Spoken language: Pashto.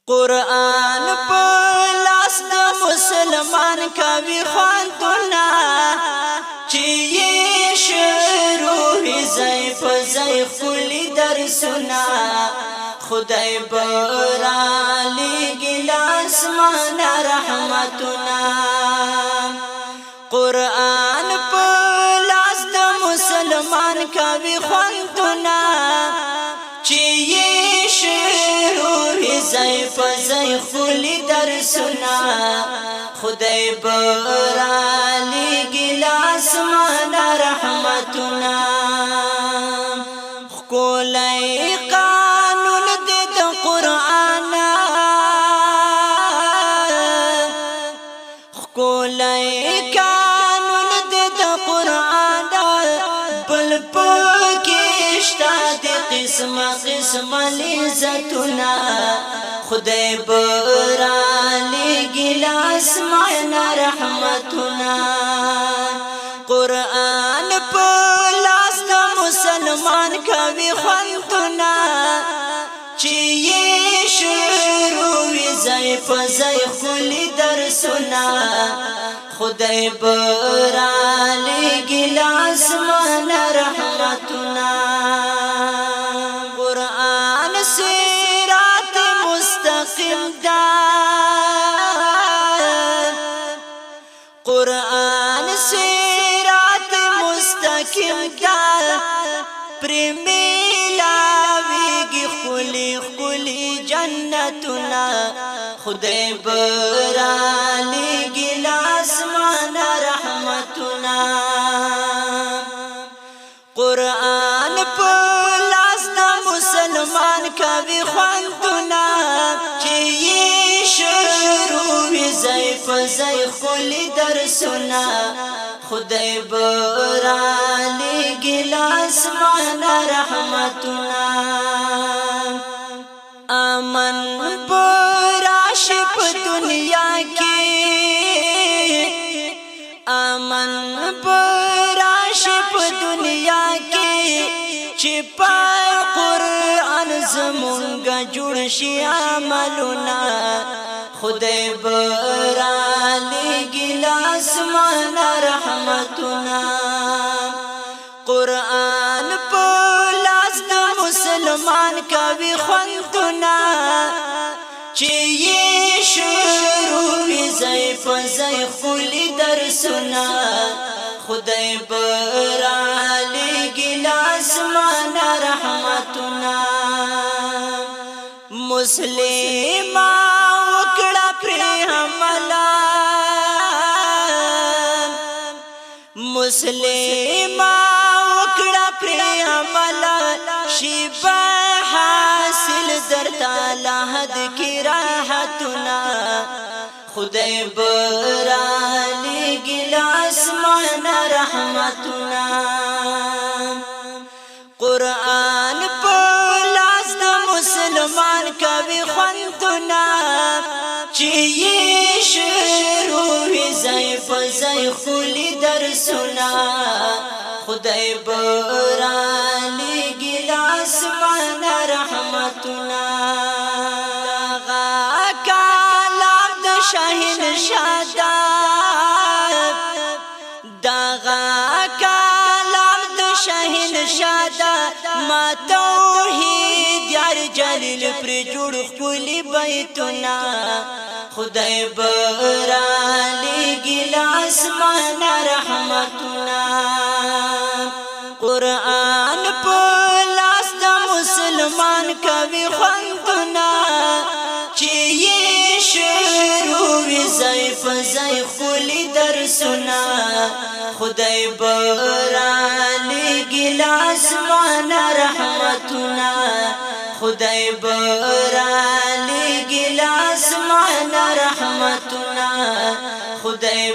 قرآن په لاس د مسلمان کوي خواندونه چې یې شروع ځای په ځای خپلې درسونه خدای به رالیږي له اسمانه رحمتونه قرآن په لاس د مسلمان کوي خواندونه چې یې زای فزای خلی درسنا خدای برالی گلاس مانا رحمتنا خکولای قانون دید قرآن خکولای قانون دید قرآن بل پاکشتا دی قسم قسم لذتنا خدای برالی لاس معنا رحمتنا قرآن په لاس د مسلمان کوي خوندونه چې یې شروع ځای په ځای خپلې درسونه خدای برالی لاس معنا رحمتنا قرآن صراط مستقیم دا قرآن صراط مستقیم دا پرمیلاویگی خلی خلی جنتنا خدای برالیگی لاسمانا رحمتنا قرآن په لاس د مسلمان کوي خوندونه چې یې شروع ځای په ځای خپلې درسونه خدای برالیږي له اسمانه رحمتونه امن به راشي په دنیا کې امن به راشي په دنیا کې چې په قرآن زمونږ جوړ شي عملونه خدای برالیږي له اسمانه رحمتونه قرآن په لاس د مسلمان کوي خوندونه چې یې شروع ځای په ځای خپلې درسونه خدای برالیږي له اسمانه رحمتونه مسلمه وکړه پرې حمله مسلمه وکړه پرې حمله شي به حاصل درته له حد کې راحتونه خدای برالیږي له اسمانه رحمتونه قرآن په لاس د مسلمان کوي خوندونه چې یې شروع ځای په ځای خپلې درسونه خدای برالیږي له اسمانه رحمتونه شهنشاه دغه کلام د شهنشاه ما توحید یار جلیل پر جوړ خپلې بیتونه خدای برالیږي له اسمانه رحمتونه قرآن په لاس د مسلمان کوي خوندونه چې یې ځای په ځای خپلې درسونه خدای برالیږي له اسمانه رحمتونه خدای برالیږي له اسمانه رحمتونه خدای